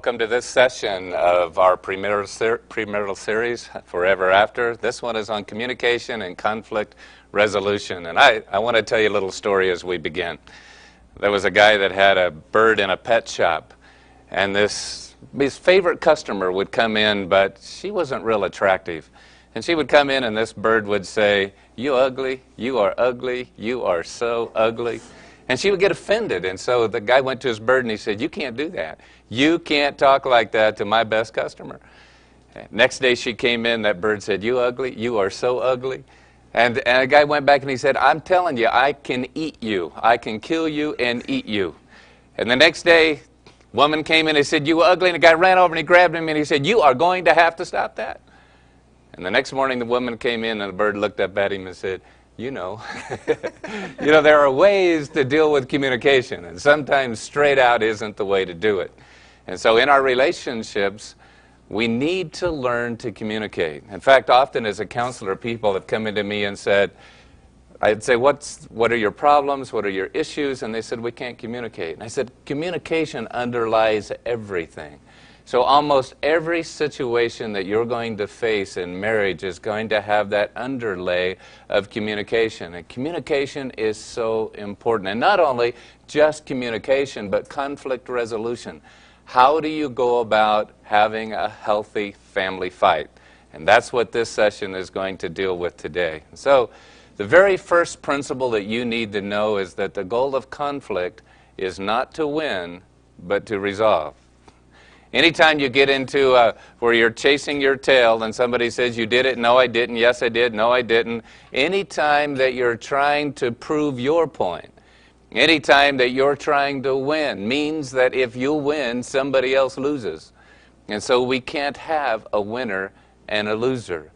Welcome to this session of our premarital series, Forever After. This one is on communication and conflict resolution. And I want to tell you a little story as we begin. There was a guy that had a bird in a pet shop, and his favorite customer would come in, but she wasn't real attractive. And she would come in, and this bird would say, "You ugly, you are ugly, you are so ugly." And she would get offended, and so the guy went to his bird and he said, "You can't do that. You can't talk like that to my best customer." Next day she came in, that bird said, "You ugly, you are so ugly." And a guy went back and he said, "I'm telling you, I can eat you. I can kill you and eat you." And the next day, woman came in and said, "You ugly," and the guy ran over and he grabbed him and he said, "You are going to have to stop that." And the next morning the woman came in and the bird looked up at him and said, "You know, there are ways to deal with communication, and sometimes straight out isn't the way to do it." And so in our relationships, we need to learn to communicate. In fact, often as a counselor, people have come into me and said, I'd say, what are your problems? What are your issues? And they said, "We can't communicate." And I said, communication underlies everything. So almost every situation that you're going to face in marriage is going to have that underlay of communication. And communication is so important. And not only just communication, but conflict resolution. How do you go about having a healthy family fight? And that's what this session is going to deal with today. So the very first principle that you need to know is that the goal of conflict is not to win, but to resolve. Anytime you get into where you're chasing your tail and somebody says, "You did it," "No, I didn't," "Yes, I did," "No, I didn't," anytime that you're trying to prove your point, anytime that you're trying to win, means that if you win, somebody else loses. And so we can't have a winner and a loser.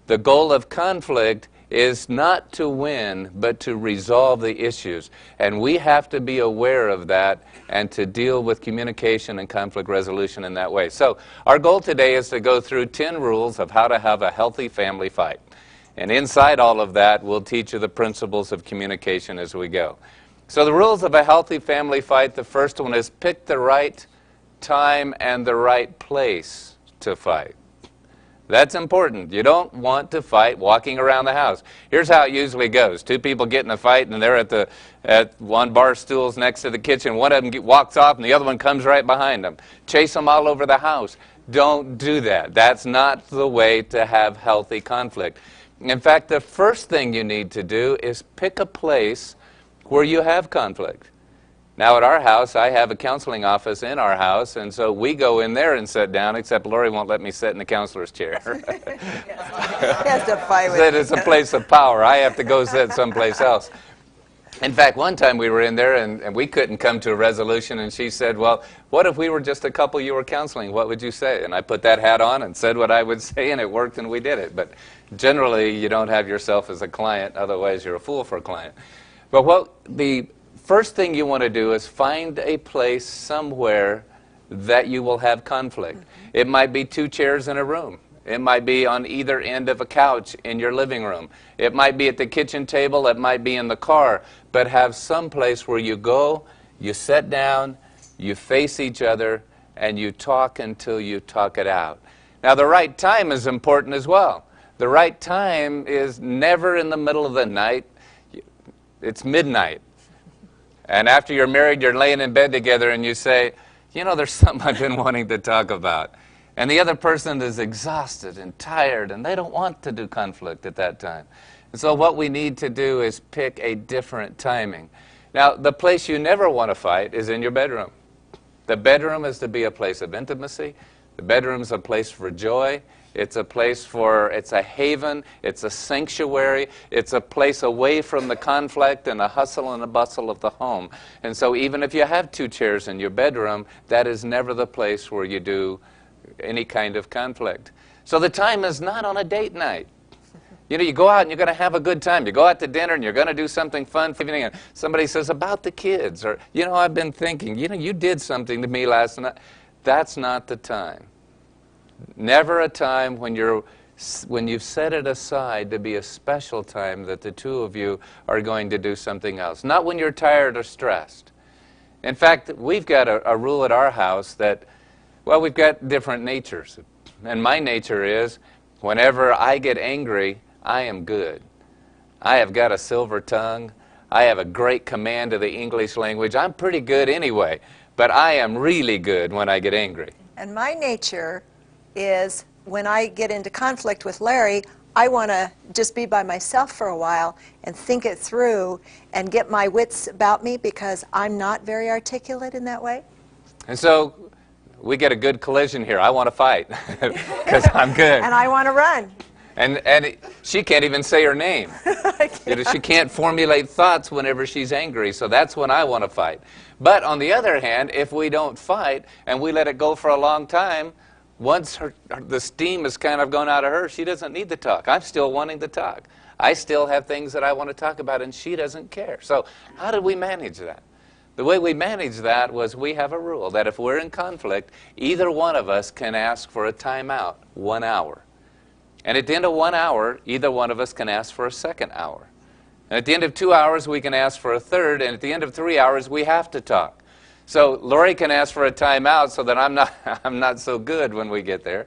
The goal of conflict is not to win, but to resolve the issues. And we have to be aware of that and to deal with communication and conflict resolution in that way. So our goal today is to go through 10 rules of how to have a healthy family fight. And inside all of that, we'll teach you the principles of communication as we go. So the rules of a healthy family fight, the first one is pick the right time and the right place to fight. That's important. You don't want to fight walking around the house. Here's how it usually goes. Two people get in a fight and they're at one bar stools next to the kitchen. One of them walks off and the other one comes right behind them. Chase them all over the house. Don't do that. That's not the way to have healthy conflict. In fact, the first thing you need to do is pick a place where you have conflict. Now at our house, I have a counseling office in our house, and so we go in there and sit down, except Lori won't let me sit in the counselor's chair. He has to fight with That it's a place of power. I have to go sit someplace else. In fact, one time we were in there and we couldn't come to a resolution, and she said, "Well, what if we were just a couple you were counseling? What would you say?" And I put that hat on and said what I would say, and it worked, and we did it. But generally, you don't have yourself as a client, otherwise you're a fool for a client. But the first thing you want to do is find a place somewhere that you will have conflict. It might be 2 chairs in a room. It might be on either end of a couch in your living room. It might be at the kitchen table. It might be in the car. But have some place where you go, you sit down, you face each other, and you talk until you talk it out. Now, the right time is important as well. The right time is never in the middle of the night. It's midnight. And after you're married, you're laying in bed together and you say, "There's something I've been wanting to talk about." And the other person is exhausted and tired, and they don't want to do conflict at that time. And so what we need to do is pick a different timing. Now, the place you never want to fight is in your bedroom. The bedroom is to be a place of intimacy. The bedroom is a place for joy. It's a place it's a haven, it's a sanctuary, it's a place away from the conflict and the hustle and the bustle of the home. And so even if you have 2 chairs in your bedroom, that is never the place where you do any kind of conflict. So the time is not on a date night. You go out and you're going to have a good time. You go out to dinner and you're going to do something fun. And somebody says, "About the kids," or, "I've been thinking, you did something to me last night." That's not the time. Never a time when you've set it aside to be a special time that the two of you are going to do something else. Not when you're tired or stressed. In fact, we've got a rule at our house that Well, we've got different natures. And my nature is, whenever I get angry, I am good. I have got a silver tongue. I have a great command of the English language. I'm pretty good anyway, but I am really good when I get angry. And my nature is, when I get into conflict with Larry, I want to just be by myself for a while and think it through and get my wits about me, because I'm not very articulate in that way. And so we get a good collision here. I want to fight because I'm good. And I want to run. And she can't even say her name. She can't formulate thoughts whenever she's angry, so that's when I want to fight. But on the other hand, if we don't fight and we let it go for a long time, once the steam has kind of gone out of her, she doesn't need to talk. I'm still wanting to talk. I still have things that I want to talk about, and she doesn't care. So how did we manage that? The way we manage that was, we have a rule that if we're in conflict, either one of us can ask for a timeout, 1 hour. And at the end of 1 hour, either one of us can ask for a second hour. And at the end of 2 hours, we can ask for a third. And at the end of 3 hours, we have to talk. So Lori can ask for a timeout so that I'm not so good when we get there.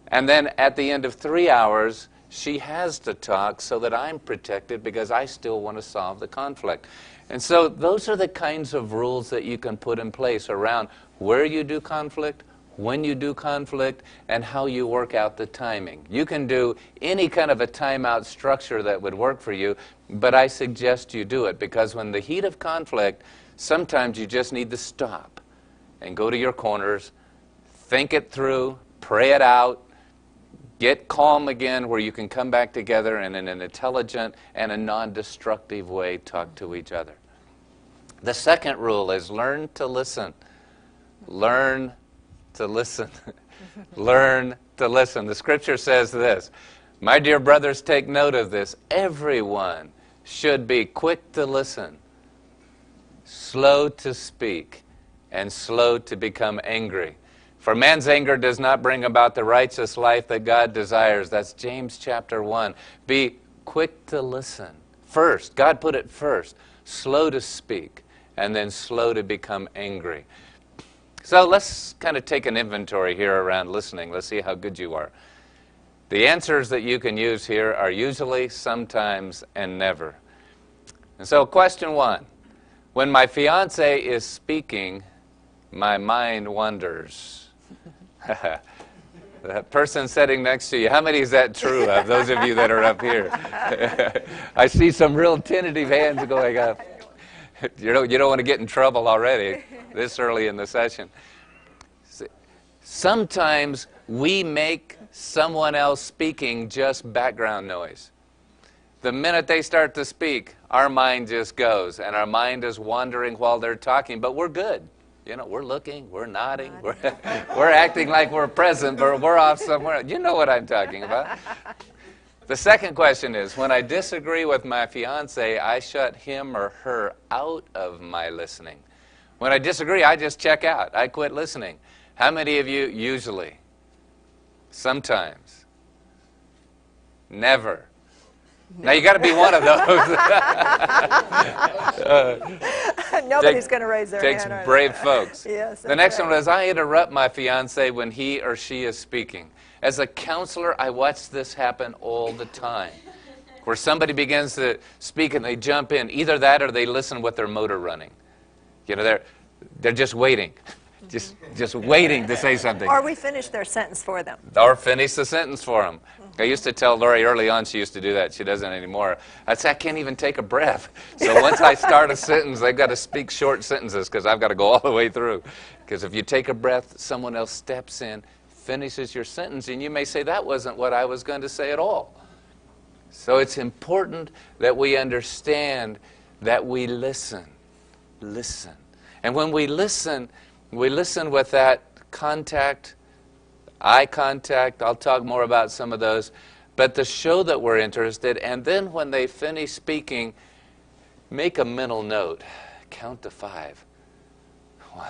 And then at the end of 3 hours, she has to talk so that I'm protected, because I still want to solve the conflict. And so those are the kinds of rules that you can put in place around where you do conflict, when you do conflict, and how you work out the timing. You can do any kind of a timeout structure that would work for you, but I suggest you do it, because when the heat of conflict, sometimes you just need to stop and go to your corners, think it through, pray it out, get calm again, where you can come back together and in an intelligent and a non-destructive way talk to each other. The second rule is learn to listen. Learn to listen. Learn to listen. The scripture says this: my dear brothers, take note of this. Everyone should be quick to listen, slow to speak, and slow to become angry. For man's anger does not bring about the righteous life that God desires. That's James chapter 1. Be quick to listen. First, God put it first. Slow to speak, and then slow to become angry. So let's kind of take an inventory here around listening. Let's see how good you are. The answers that you can use here are usually, sometimes, and never. And so question 1. When my fiance is speaking, my mind wanders. That person sitting next to you, how many is that true of, those of you that are up here? I see some real tentative hands going up. You don't want to get in trouble already this early in the session. Sometimes we make someone else speaking just background noise. The minute they start to speak, our mind just goes, and our mind is wandering while they're talking, but we're good. You know, we're looking, we're nodding, we're acting like we're present, but we're off somewhere. You know what I'm talking about. The second question is, when I disagree with my fiance, I shut him or her out of my listening. When I disagree, I just check out. I quit listening. How many of you usually? Sometimes. Never. Now you got to be one of those. Nobody's going to raise their hand. Takes brave folks. Yes, the next one is, I interrupt my fiance when he or she is speaking. As a counselor, I watch this happen all the time, where somebody begins to speak and they jump in. Either that or they listen with their motor running. You know, they're just waiting. Just waiting to say something. Or we finish their sentence for them. Or finish the sentence for them. I used to tell Lori early on, she used to do that. She doesn't anymore. I'd say, I can't even take a breath. So once I start a sentence, I've got to speak short sentences, because I've got to go all the way through. Because if you take a breath, someone else steps in, finishes your sentence, and you may say, that wasn't what I was going to say at all. So it's important that we understand that we listen. Listen. And when we listen with that contact, eye contact. I'll talk more about some of those. But to show that we're interested, and then when they finish speaking, make a mental note. Count to 5. 1,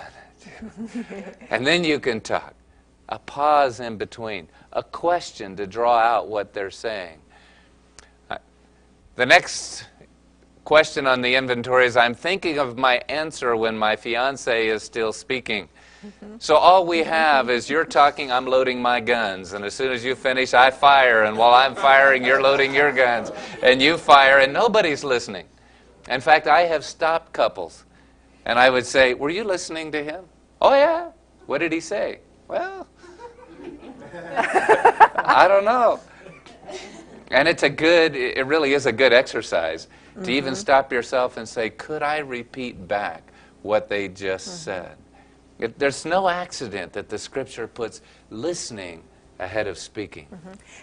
2. And then you can talk. A pause in between. A question to draw out what they're saying. The next question on the inventory is, I'm thinking of my answer when my fiance is still speaking. So all we have is you're talking, I'm loading my guns, and as soon as you finish, I fire, and while I'm firing, you're loading your guns, and you fire, and nobody's listening. In fact, I have stopped couples, and I would say, were you listening to him? Oh, yeah. What did he say? Well, I don't know. And it really is a good exercise to even stop yourself and say, could I repeat back what they just said? There's no accident that the Scripture puts listening ahead of speaking.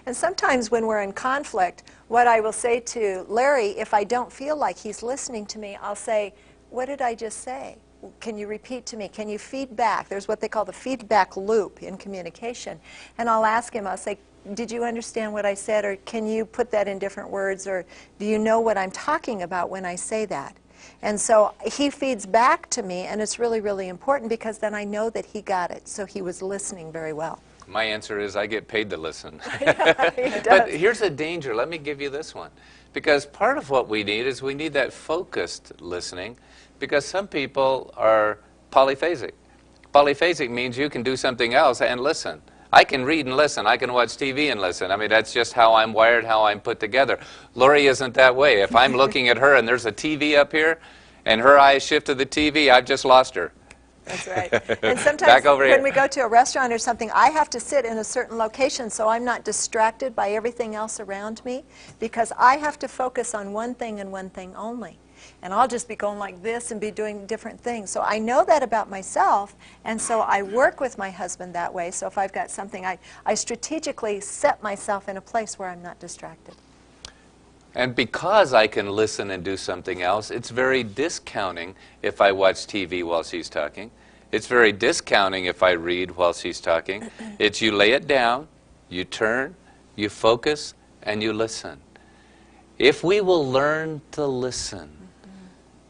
And sometimes when we're in conflict, what I will say to Larry, if I don't feel like he's listening to me, I'll say, what did I just say? Can you repeat to me? Can you feed back? There's what they call the feedback loop in communication. And I'll ask him, I'll say, did you understand what I said? Or can you put that in different words? Or do you know what I'm talking about when I say that? And so he feeds back to me, and it's really, really important because then I know that he got it. So he was listening very well. My answer is I get paid to listen. Yeah, he does. But here's a danger. Let me give you this one. Because part of what we need is we need that focused listening, because some people are polyphasic. Polyphasic means you can do something else and listen. I can read and listen. I can watch TV and listen. I mean, that's just how I'm wired, how I'm put together. Lori isn't that way. If I'm looking at her and there's a TV up here and her eyes shift to the TV, I've just lost her. That's right. And sometimes when we go to a restaurant or something, I have to sit in a certain location so I'm not distracted by everything else around me, because I have to focus on one thing and one thing only. And I'll just be going like this and be doing different things. So I know that about myself, and so I work with my husband that way. So if I've got something, I strategically set myself in a place where I'm not distracted. And because I can listen and do something else, it's very discounting if I watch TV while she's talking. It's very discounting if I read while she's talking. It's you lay it down, you turn, you focus, and you listen. If we will learn to listen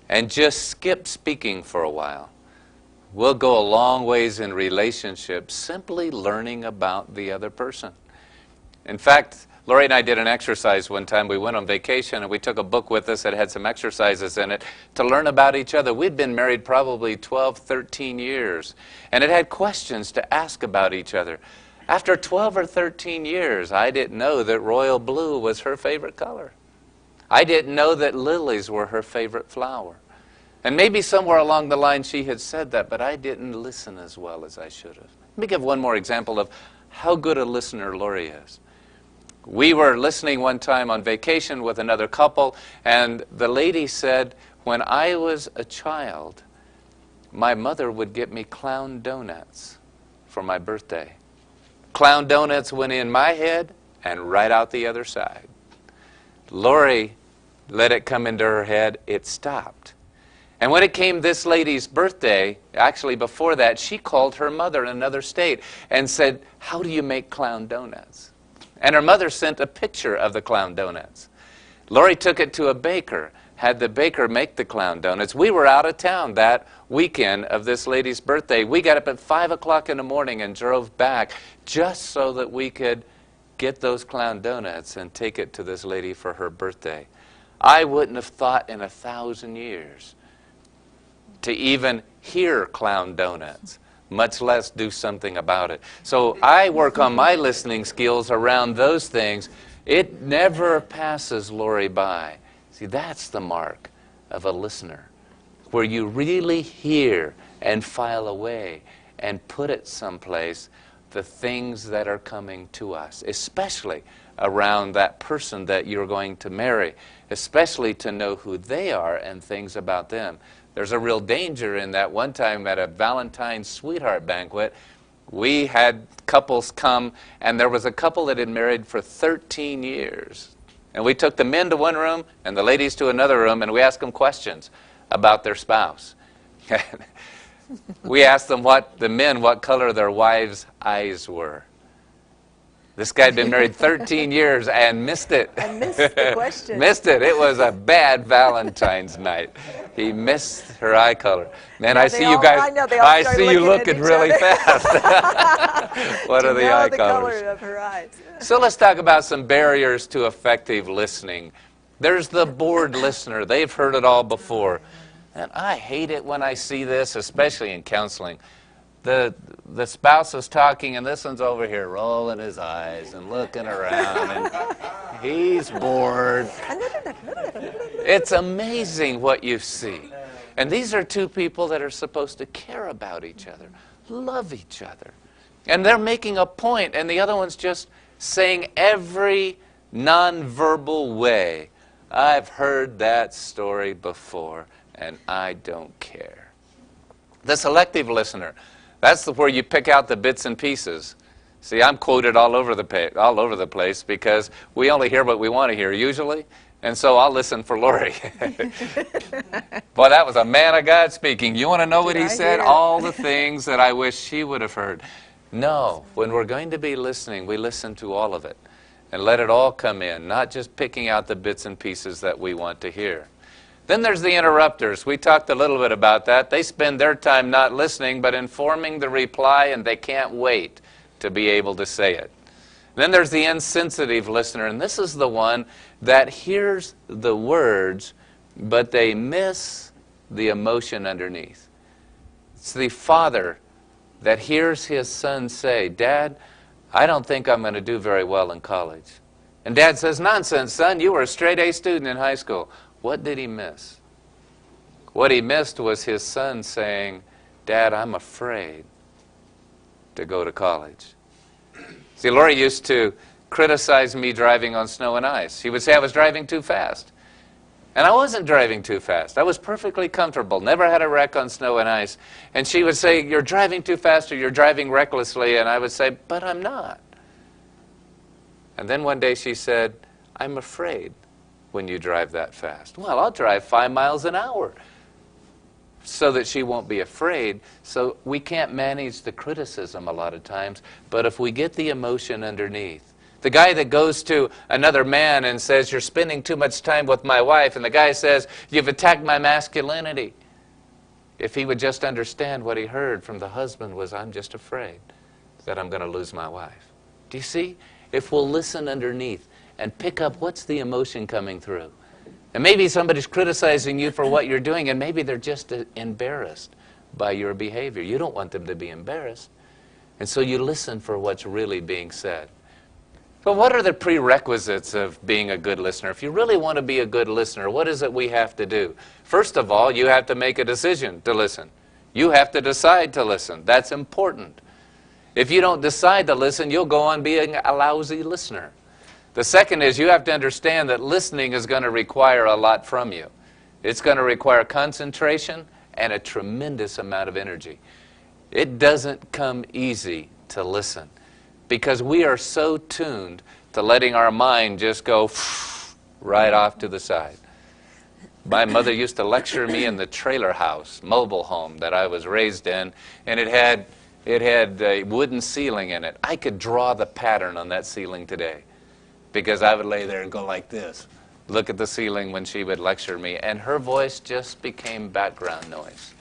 and just skip speaking for a while, we'll go a long ways in relationships simply learning about the other person. In fact, Lori and I did an exercise one time. We went on vacation and we took a book with us that had some exercises in it to learn about each other. We'd been married probably 12, 13 years, and it had questions to ask about each other. After 12 or 13 years, I didn't know that royal blue was her favorite color. I didn't know that lilies were her favorite flower. And maybe somewhere along the line she had said that, but I didn't listen as well as I should have. Let me give one more example of how good a listener Lori is. We were listening one time on vacation with another couple, and the lady said, when I was a child, my mother would get me clown donuts for my birthday. Clown donuts went in my head and right out the other side. Lori let it come into her head, it stopped. And when it came this lady's birthday, actually before that, she called her mother in another state and said, how do you make clown donuts? And her mother sent a picture of the clown donuts. Lori took it to a baker, had the baker make the clown donuts. We were out of town that weekend of this lady's birthday. We got up at 5 o'clock in the morning and drove back just so that we could get those clown donuts and take it to this lady for her birthday. I wouldn't have thought in 1,000 years to even hear clown donuts, much less do something about it. So I work on my listening skills around those things. It never passes Lori by. See, that's the mark of a listener, where you really hear and file away and put it someplace the things that are coming to us, especially around that person that you're going to marry, especially to know who they are and things about them. There's a real danger in that. One time at a Valentine's sweetheart banquet, we had couples come, and there was a couple that had married for 13 years. And we took the men to one room and the ladies to another room, and we asked them questions about their spouse. We asked them, the men, what color their wives' eyes were. This guy had been married 13 years and missed it. I missed the question. Missed it. It was a bad Valentine's night. He missed her eye color. Man, Yeah, I see you guys. I see you looking really fast. What are the eye the colors? color of her eyes. So let's talk about some barriers to effective listening. There's the bored listener. They've heard it all before. And I hate it when I see this, especially in counseling. the spouse is talking, and this one's over here rolling his eyes and looking around, and he's bored. It's amazing what you see. And these are two people that are supposed to care about each other, love each other. And they're making a point, and the other one's just saying every nonverbal way, I've heard that story before, and I don't care. The selective listener, that's where you pick out the bits and pieces. See, I'm quoted all over the place because we only hear what we want to hear usually, and so I'll listen for Lori. Boy, that was a man of God speaking. You want to know what he said? All the things that I wish she would have heard. No, when we're going to be listening, we listen to all of it and let it all come in, not just picking out the bits and pieces that we want to hear. Then there's the interrupters. We talked a little bit about that. They spend their time not listening, but informing the reply, and they can't wait to be able to say it. Then there's the insensitive listener, and this is the one that hears the words, but they miss the emotion underneath. It's the father that hears his son say, Dad, I don't think I'm going to do very well in college. And Dad says, nonsense, son, you were a straight A student in high school. What did he miss? What he missed was his son saying, Dad, I'm afraid to go to college. See, Lori used to criticize me driving on snow and ice. She would say I was driving too fast. And I wasn't driving too fast. I was perfectly comfortable, never had a wreck on snow and ice. And she would say, you're driving too fast or you're driving recklessly. And I would say, but I'm not. And then one day she said, I'm afraid when you drive that fast. Well, I'll drive 5 miles an hour so that she won't be afraid. So we can't manage the criticism a lot of times, but if we get the emotion underneath. The guy that goes to another man and says, you're spending too much time with my wife, and the guy says, you've attacked my masculinity. If he would just understand what he heard from the husband was, I'm just afraid that I'm going to lose my wife. Do you see? If we'll listen underneath and pick up what's the emotion coming through. And maybe somebody's criticizing you for what you're doing, and maybe they're just embarrassed by your behavior. You don't want them to be embarrassed. And so you listen for what's really being said. But what are the prerequisites of being a good listener? If you really want to be a good listener, what is it we have to do? First of all, you have to make a decision to listen. You have to decide to listen. That's important. If you don't decide to listen, you'll go on being a lousy listener. The second is you have to understand that listening is going to require a lot from you. It's going to require concentration and a tremendous amount of energy. It doesn't come easy to listen because we are so tuned to letting our mind just go right off to the side. My mother used to lecture me in the trailer house, mobile home that I was raised in, and it had a wooden ceiling in it. I could draw the pattern on that ceiling today because I would lay there and go like this, look at the ceiling when she would lecture me, and her voice just became background noise.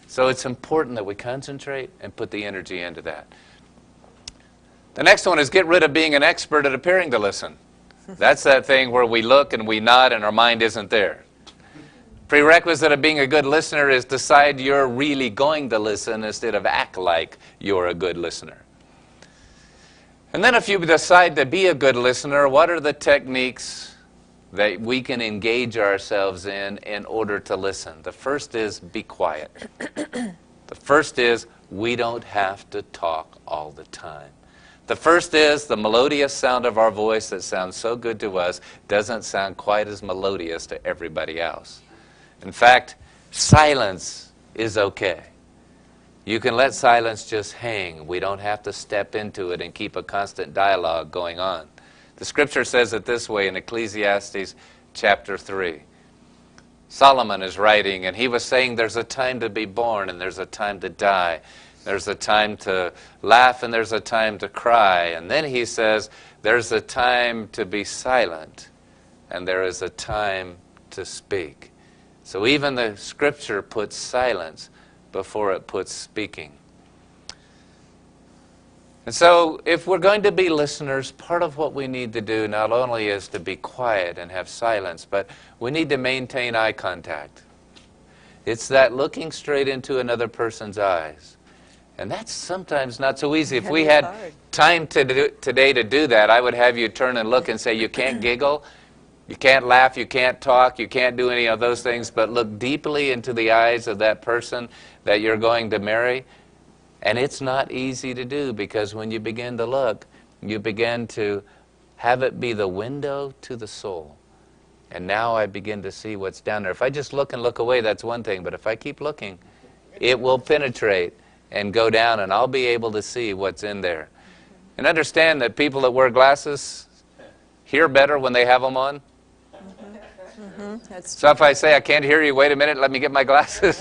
So it's important that we concentrate and put the energy into that. The next one is get rid of being an expert at appearing to listen. That's that thing where we look and we nod and our mind isn't there. Prerequisite of being a good listener is decide you're really going to listen instead of act like you're a good listener. And then if you decide to be a good listener, what are the techniques that we can engage ourselves in order to listen? The first is be quiet. The first is we don't have to talk all the time. The first is the melodious sound of our voice that sounds so good to us doesn't sound quite as melodious to everybody else. In fact, silence is okay. You can let silence just hang. We don't have to step into it and keep a constant dialogue going on. The scripture says it this way in Ecclesiastes chapter 3. Solomon is writing, and he was saying there's a time to be born and there's a time to die. There's a time to laugh and there's a time to cry. And then he says there's a time to be silent and there is a time to speak. So even the scripture puts silence before it puts speaking. And so if we're going to be listeners, part of what we need to do not only is to be quiet and have silence, but we need to maintain eye contact. It's that looking straight into another person's eyes And that's sometimes not so easy. If we It's had hard. time today to do that, I would have you turn and look and say, you can't giggle, you can't laugh, you can't talk, you can't do any of those things, but look deeply into the eyes of that person that you're going to marry. And it's not easy to do, because when you begin to look, you begin to have it be the window to the soul. And now I begin to see what's down there. If I just look and look away, that's one thing. But if I keep looking, it will penetrate and go down, and I'll be able to see what's in there. And understand that people that wear glasses hear better when they have them on. That's So if I say, I can't hear you, wait a minute, let me get my glasses.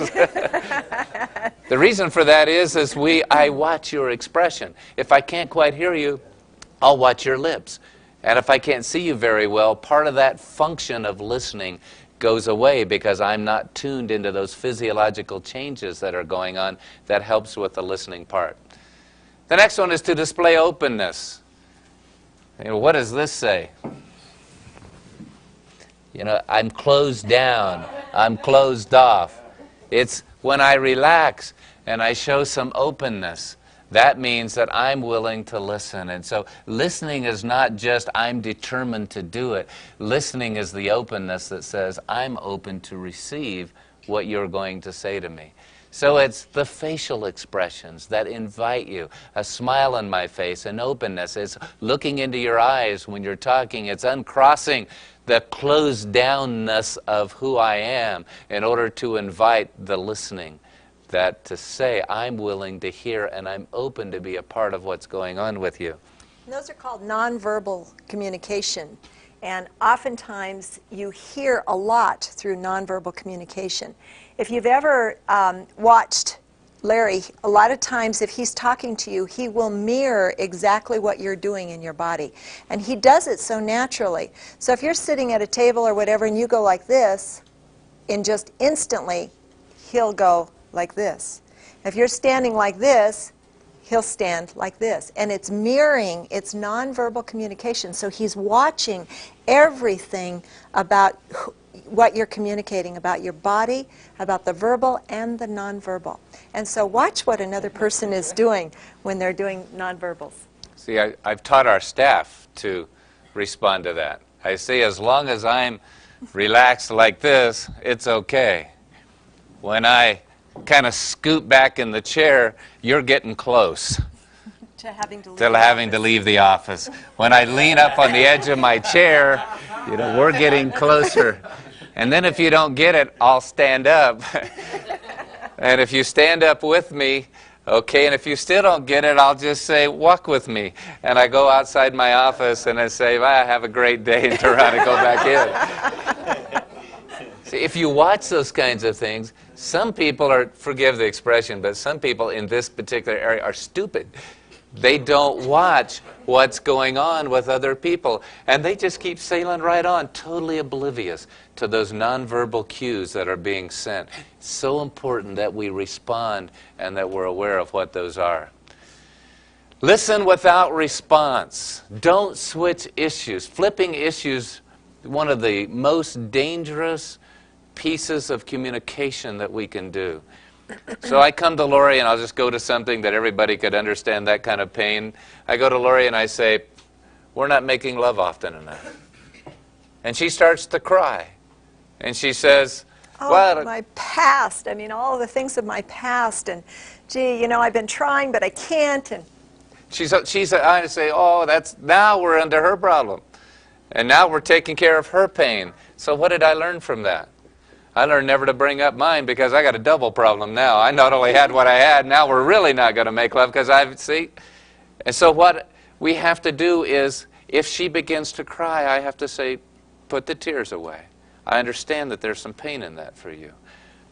The reason for that is I watch your expression. If I can't quite hear you, I'll watch your lips. And if I can't see you very well, part of that function of listening goes away, because I'm not tuned into those physiological changes that are going on that helps with the listening part. The next one is to display openness. You know, what does this say? You know, I'm closed down, I'm closed off. It's when I relax and I show some openness. That means that I'm willing to listen. And so listening is not just I'm determined to do it. Listening is the openness that says I'm open to receive what you're going to say to me. So it's the facial expressions that invite you. A smile on my face, an openness. It's looking into your eyes when you're talking. It's uncrossing the closed downness of who I am in order to invite the listening. That to say, I'm willing to hear and I'm open to be a part of what's going on with you. And those are called nonverbal communication. And oftentimes you hear a lot through nonverbal communication. If you've ever watched Larry, a lot of times if he's talking to you, he will mirror exactly what you're doing in your body. And he does it so naturally. So if you're sitting at a table or whatever and you go like this, and just instantly he'll go like this. If you're standing like this, he'll stand like this. And it's mirroring, it's nonverbal communication. So he's watching everything about what you're communicating, about your body, about the verbal and the nonverbal. And so watch what another person is doing when they're doing nonverbals. See, I've taught our staff to respond to that. I say, as long as I'm relaxed like this, it's okay. When I kind of scoot back in the chair, you're getting close To having to leave the office. When I lean up on the edge of my chair, you know, we're getting closer. And then if you don't get it, I'll stand up. And if you stand up with me, okay, and if you still don't get it, I'll just say, walk with me. And I go outside my office and I say, well, have a great day, and turn around and go back in. See, if you watch those kinds of things, some people are, forgive the expression, but some people in this particular area are stupid. They don't watch what's going on with other people. And they just keep sailing right on, totally oblivious to those nonverbal cues that are being sent. It's so important that we respond and that we're aware of what those are. Listen without response. Don't switch issues. Flipping issues, one of the most dangerous pieces of communication that we can do. So I come to Lori and I'll just go to something that everybody could understand, that kind of pain. I go to Lori and I say, we're not making love often enough. And she starts to cry. And she says, well, my past. I mean, all the things of my past. And, gee, you know, I've been trying, but I can't. And I say, oh, now we're into her problem. And now we're taking care of her pain. So what did I learn from that? I learned never to bring up mine, because I got a double problem now. I not only had what I had, now we're really not going to make love, because see. And so what we have to do is, if she begins to cry, I have to say, put the tears away. I understand that there's some pain in that for you.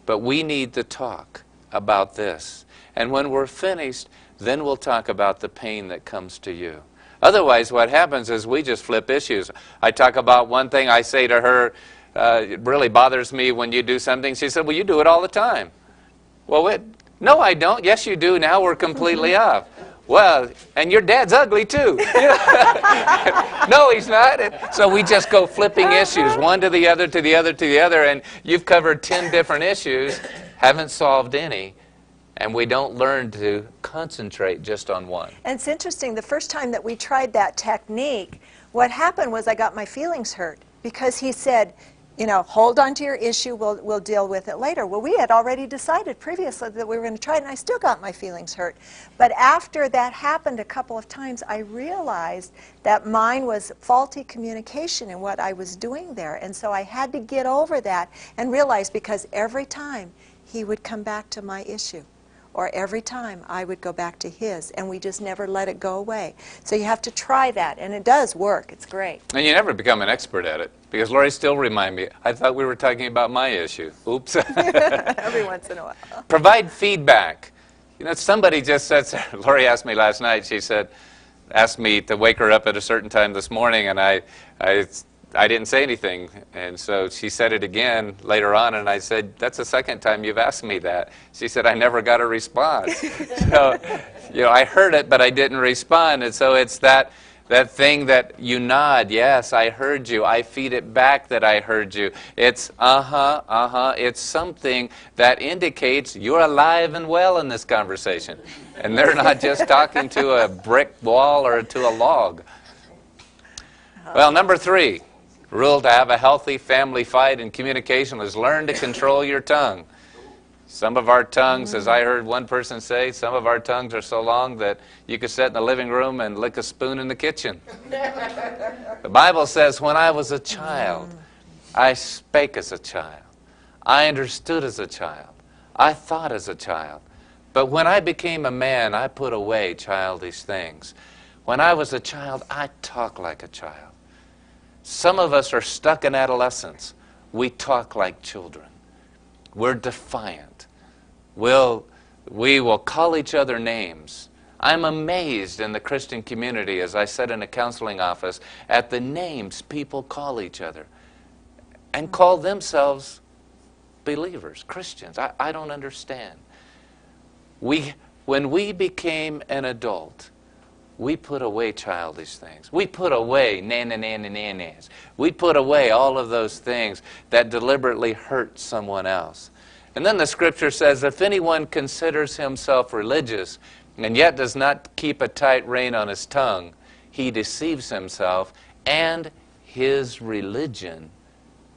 But we need to talk about this. And when we're finished, then we'll talk about the pain that comes to you. Otherwise, what happens is we just flip issues. I talk about one thing, I say to her, it really bothers me when you do something. She said, well, you do it all the time. Well, no, I don't. Yes, you do. Now we're completely off. Well, and your dad's ugly, too. No, he's not. So we just go flipping issues, one to the other, to the other, to the other, and you've covered 10 different issues, haven't solved any, and we don't learn to concentrate just on one. And it's interesting, the first time that we tried that technique, what happened was I got my feelings hurt because he said, you know, hold on to your issue, we'll deal with it later. Well, we had already decided previously that we were going to try it, and I still got my feelings hurt. But after that happened a couple of times, I realized that mine was faulty communication in what I was doing there. And so I had to get over that and realize, because every time he would come back to my issue, or every time I would go back to his, and we just never let it go away. So you have to try that, and it does work. It's great. And you never become an expert at it, because Lori still reminds me, I thought we were talking about my issue. Oops. Every once in a while. Provide feedback. You know, somebody just said, Lori asked me last night, she said, asked me to wake her up at a certain time this morning, and I didn't say anything. And so she said it again later on, and I said, that's the second time you've asked me that. She said, I never got a response. So, you know, I heard it, but I didn't respond. And so it's that thing that you nod, yes, I heard you. I feed it back that I heard you. It's It's something that indicates you're alive and well in this conversation. And they're not just talking to a brick wall or to a log. Well, number 3. Rule to have a healthy family fight and communication is learn to control your tongue. Some of our tongues, as I heard one person say, some of our tongues are so long that you could sit in the living room and lick a spoon in the kitchen. The Bible says, when I was a child, I spake as a child. I understood as a child. I thought as a child. But when I became a man, I put away childish things. When I was a child, I talked like a child. Some of us are stuck in adolescence. We talk like children. We're defiant. We will call each other names. I'm amazed in the Christian community, as I said in a counseling office, at the names people call each other and call themselves believers, Christians. I don't understand. When we became an adult, we put away childish things. We put away na-na-na-na-na-nas. We put away all of those things that deliberately hurt someone else. And then the scripture says, if anyone considers himself religious and yet does not keep a tight rein on his tongue, he deceives himself, and his religion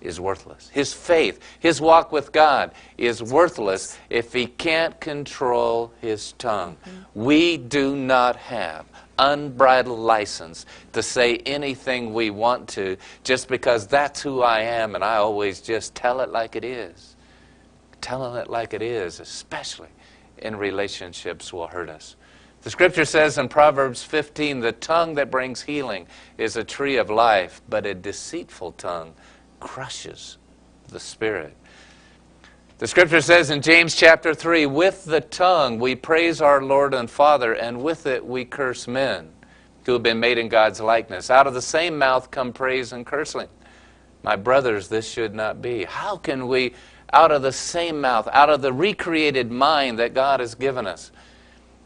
is worthless. His faith, his walk with God is worthless if he can't control his tongue. We do not have unbridled license to say anything we want to just because that's who I am, and I always just tell it like it is. Telling it like it is, especially in relationships, will hurt us. The scripture says in Proverbs 15, the tongue that brings healing is a tree of life, but a deceitful tongue crushes the spirit. The scripture says in James chapter 3, with the tongue we praise our Lord and Father, and with it we curse men who have been made in God's likeness. Out of the same mouth come praise and cursing. My brothers, this should not be. How can we, out of the same mouth, out of the recreated mind that God has given us,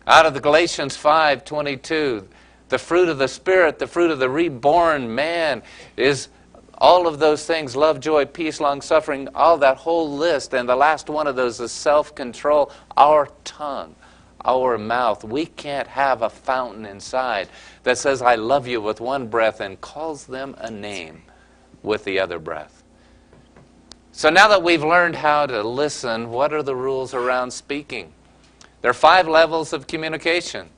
out of the Galatians 5:22, the fruit of the Spirit, the fruit of the reborn man is all of those things: love, joy, peace, long-suffering, all that whole list. And the last one of those is self-control. Our tongue, our mouth. We can't have a fountain inside that says, I love you with one breath and calls them a name with the other breath. So now that we've learned how to listen, what are the rules around speaking? There are 5 levels of communication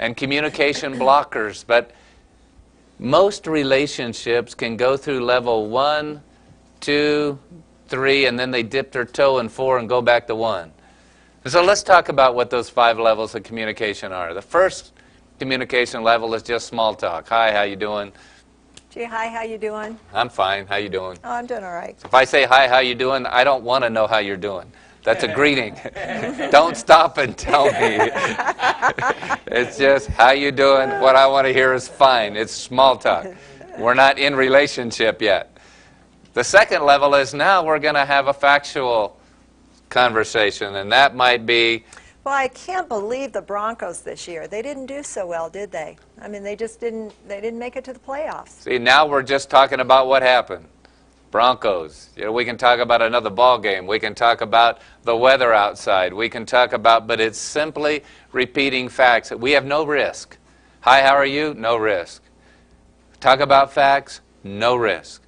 and communication blockers, but most relationships can go through level 1, 2, 3, and then they dip their toe in 4 and go back to 1. And so let's talk about what those 5 levels of communication are. The first communication level is just small talk. Hi, how you doing? Gee, hi, how you doing? I'm fine. How you doing? Oh, I'm doing all right. If I say, hi, how you doing, I don't want to know how you're doing. That's a greeting. Don't stop and tell me. It's just, how you doing? What I want to hear is fine. It's small talk. We're not in relationship yet. The second level is now we're going to have a factual conversation, and that might be... Well, I can't believe the Broncos this year. They didn't do so well, did they? I mean, they didn't make it to the playoffs. See, now we're just talking about what happened. Broncos. We can talk about another ball game. We can talk about the weather outside. We can talk about, but it's simply repeating facts. We have no risk. Hi, how are you? No risk. Talk about facts, no risk.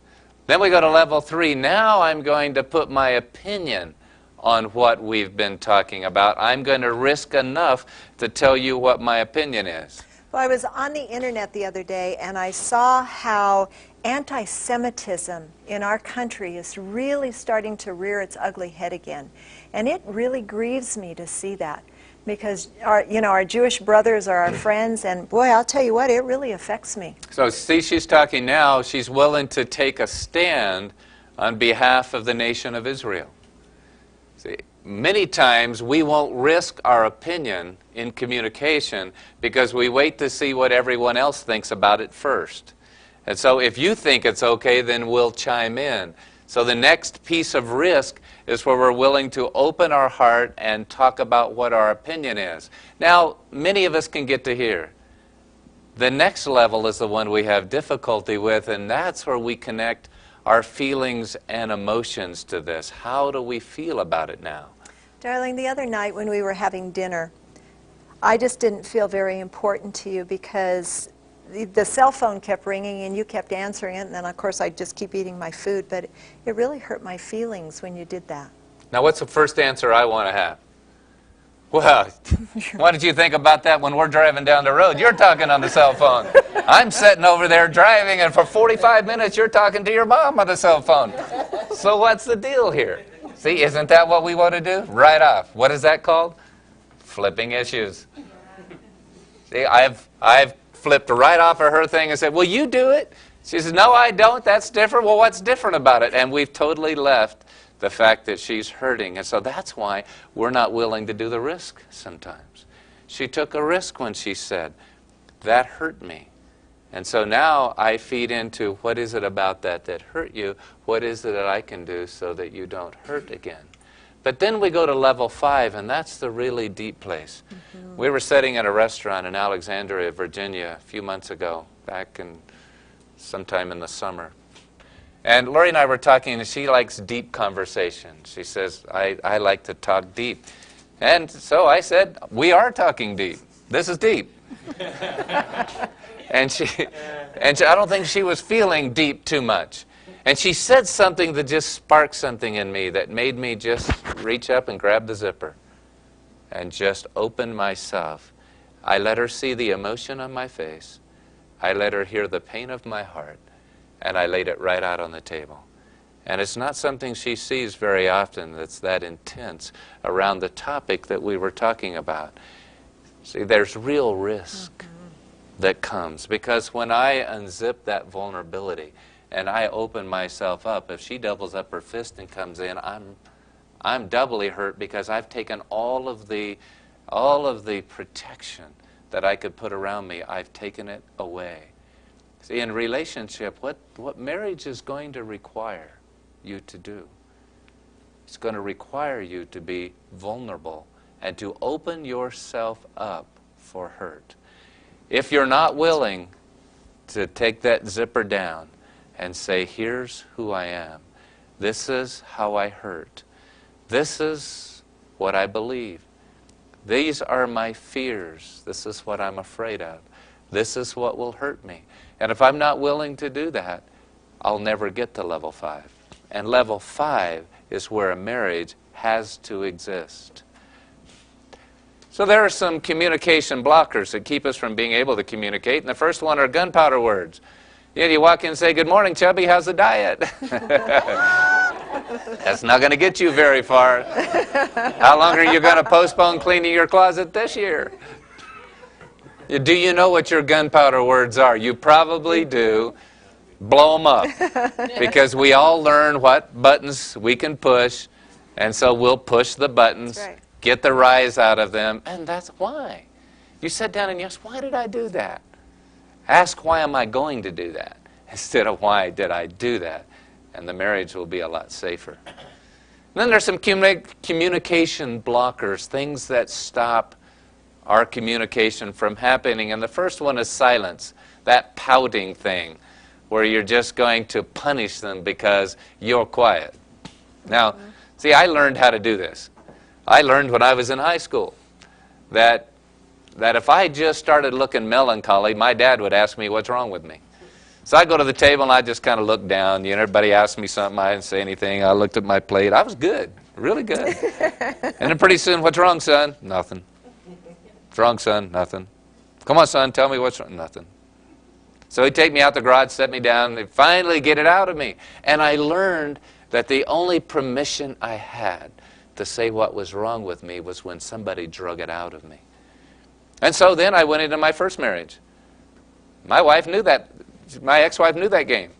Then we go to level 3. Now I'm going to put my opinion on what we've been talking about. I'm going to risk enough to tell you what my opinion is. Well, I was on the internet the other day and I saw how anti-Semitism in our country is really starting to rear its ugly head again. And it really grieves me to see that, because our Jewish brothers are our friends, and boy, I'll tell you what, it really affects me. So see, she's talking now. She's willing to take a stand on behalf of the nation of Israel. See, many times we won't risk our opinion in communication because we wait to see what everyone else thinks about it first. And so if you think it's okay, then we'll chime in. So the next piece of risk is where we're willing to open our heart and talk about what our opinion is. Now, many of us can get to here. The next level is the one we have difficulty with, and that's where we connect our feelings and emotions to this. How do we feel about it now? Darling, the other night when we were having dinner, I just didn't feel very important to you because the cell phone kept ringing and you kept answering it, and then of course I'd just keep eating my food, but it really hurt my feelings when you did that. Now what's the first answer I want to have? Well, what did you think about that when we're driving down the road? You're talking on the cell phone. I'm sitting over there driving, and for 45 minutes you're talking to your mom on the cell phone. So what's the deal here? See, isn't that what we want to do? Right off. What is that called? Flipping issues. See, I've flipped right off of her thing and said, well, you do it. She says, no, I don't. That's different. Well, what's different about it? And we've totally left the fact that she's hurting. And so that's why we're not willing to do the risk sometimes. She took a risk when she said, that hurt me. And so now I feed into, what is it about that hurt you? What is it that I can do so that you don't hurt again? But then we go to level 5, and that's the really deep place. Mm-hmm. We were sitting at a restaurant in Alexandria, Virginia, a few months ago, back in sometime in the summer. And Lori and I were talking, and she likes deep conversation. She says, I like to talk deep. And so I said, we are talking deep. This is deep. and I don't think she was feeling deep too much. And she said something that just sparked something in me that made me just reach up and grab the zipper and just open myself. I let her see the emotion on my face. I let her hear the pain of my heart. And I laid it right out on the table. And it's not something she sees very often that's that intense around the topic that we were talking about. See, there's real risk that comes, because when I unzip that vulnerability and I open myself up, if she doubles up her fist and comes in, I'm doubly hurt, because I've taken all of the protection that I could put around me. I've taken it away. See, in relationship, what marriage is going to require you to do, it's going to require you to be vulnerable and to open yourself up for hurt. If you're not willing to take that zipper down and say, here's who I am, this is how I hurt, this is what I believe, these are my fears, this is what I'm afraid of, this is what will hurt me. And if I'm not willing to do that, I'll never get to level 5. And level 5 is where a marriage has to exist. So there are some communication blockers that keep us from being able to communicate. And the first one are gunpowder words. You walk in and say, good morning, Chubby, how's the diet? That's not going to get you very far. How long are you going to postpone cleaning your closet this year? Do you know what your gunpowder words are? You probably do. Blow them up. Because we all learn what buttons we can push, and so we'll push the buttons, right, get the rise out of them, and that's why. You sit down and you ask, why did I do that? Ask, why am I going to do that? Instead of, why did I do that? And the marriage will be a lot safer. And then there's some communication blockers, things that stop our communication from happening. And the first one is silence, that pouting thing. where you're just going to punish them because you're quiet. Now, see, I learned how to do this. I learned when I was in high school that if I just started looking melancholy, my dad would ask me what's wrong with me. So I'd go to the table and I'd just kind of look down. You know, everybody asked me something, I didn't say anything. I looked at my plate. I was good, really good. And then pretty soon, what's wrong, son? Nothing. What's wrong, son? Nothing. Come on, son, tell me what's wrong. Nothing. So he'd take me out the garage, set me down, and finally get it out of me. And I learned that the only permission I had to say what was wrong with me was when somebody drug it out of me. And so then I went into my first marriage. My wife knew that. My ex-wife knew that game.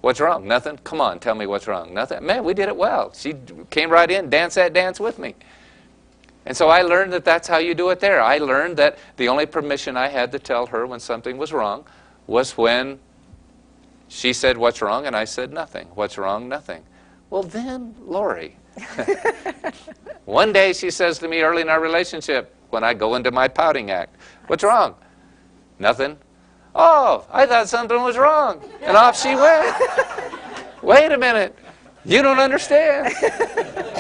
What's wrong? Nothing? Come on, tell me what's wrong. Nothing? Man, we did it well. She came right in, danced that dance with me. And so I learned that that's how you do it there. I learned that the only permission I had to tell her when something was wrong was when she said, what's wrong? And I said, nothing. What's wrong? Nothing. Well, then, Lori, one day she says to me early in our relationship, when I go into my pouting act, what's wrong? Nothing. Oh, I thought something was wrong. And off she went. Wait a minute. You don't understand.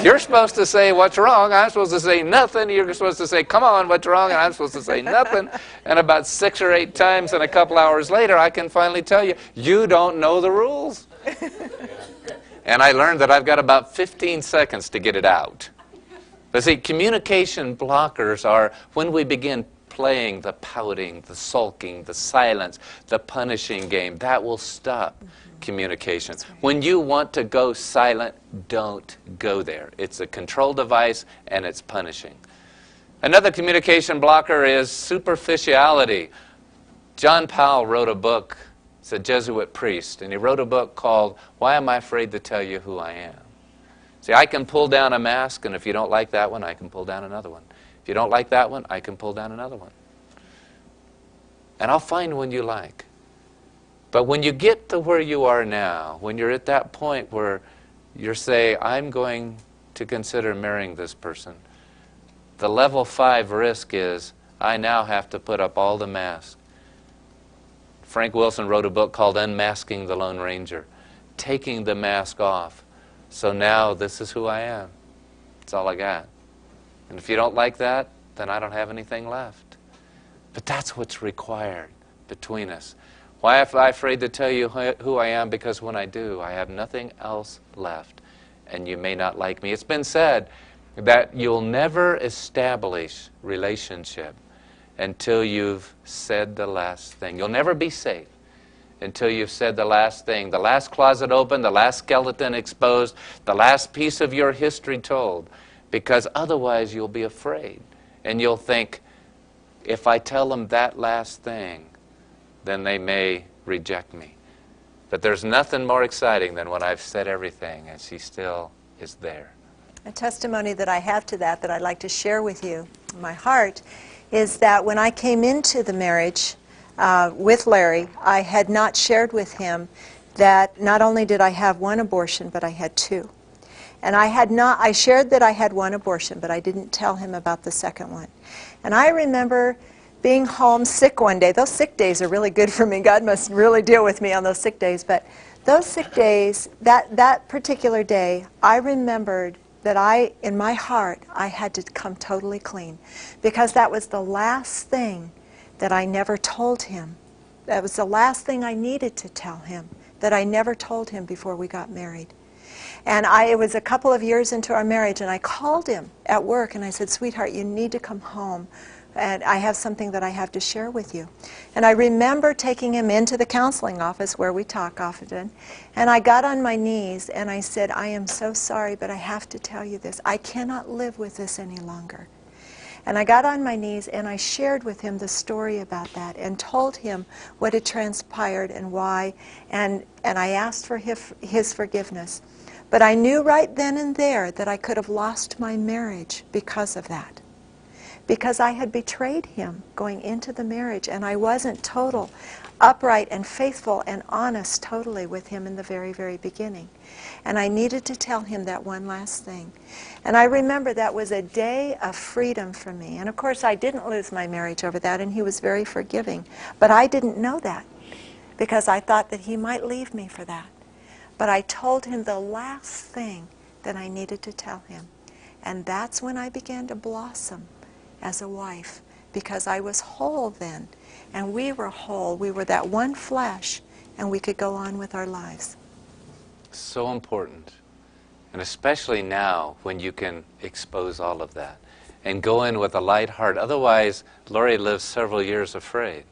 You're supposed to say, what's wrong? I'm supposed to say nothing. You're supposed to say, come on, what's wrong? And I'm supposed to say nothing. And about 6 or 8 times and a couple hours later, I can finally tell you, you don't know the rules. And I learned that I've got about 15 seconds to get it out. But see, communication blockers are when we begin playing the pouting, the sulking, the silence, the punishing game. That will stop communication. When you want to go silent, don't go there. It's a control device and it's punishing. Another communication blocker is superficiality. John Powell wrote a book. He's a Jesuit priest, and he wrote a book called Why Am I Afraid to Tell You Who I Am? See, I can pull down a mask, and if you don't like that one, I can pull down another one. If you don't like that one, I can pull down another one. And I'll find one you like. But when you get to where you are now, when you're at that point where you're saying, I'm going to consider marrying this person, the level 5 risk is I now have to put up all the masks. Frank Wilson wrote a book called Unmasking the Lone Ranger, taking the mask off. So now this is who I am. That's all I got. And if you don't like that, then I don't have anything left. But that's what's required between us. Why am I afraid to tell you who I am? Because when I do, I have nothing else left. And you may not like me. It's been said that you'll never establish relationship until you've said the last thing. You'll never be safe until you've said the last thing. The last closet open, the last skeleton exposed, the last piece of your history told. Because otherwise you'll be afraid. And you'll think, if I tell them that last thing, then they may reject me. But there's nothing more exciting than when I've said everything and she still is there. A testimony that I have to that I'd like to share with you in my heart is that when I came into the marriage with Larry, I had not shared with him that not only did I have one abortion, but I had 2. And I shared that I had 1 abortion, but I didn't tell him about the second one. And I remember being home sick one day. Those sick days are really good for me. God must really deal with me on those sick days. But those sick days, that particular day, I remembered that in my heart, I had to come totally clean. Because that was the last thing that I never told him. That was the last thing I needed to tell him, that I never told him before we got married. And it was a couple of years into our marriage, and I called him at work, and I said, sweetheart, you need to come home, and I have something that I have to share with you. And I remember taking him into the counseling office where we talk often, and I got on my knees, and I said, I am so sorry, but I have to tell you this. I cannot live with this any longer. And I got on my knees, and I shared with him the story about that and told him what had transpired and why, and I asked for his forgiveness. But I knew right then and there that I could have lost my marriage because of that. Because I had betrayed him going into the marriage, and I wasn't total, upright and faithful and honest totally with him in the very, very beginning. And I needed to tell him that one last thing. And I remember that was a day of freedom for me. And of course I didn't lose my marriage over that, and he was very forgiving. But I didn't know that. because I thought that he might leave me for that. But I told him the last thing that I needed to tell him. And that's when I began to blossom as a wife, because I was whole then. And we were whole. We were that one flesh, and we could go on with our lives. So important. And especially now when you can expose all of that and go in with a light heart. Otherwise, Lori lives several years afraid.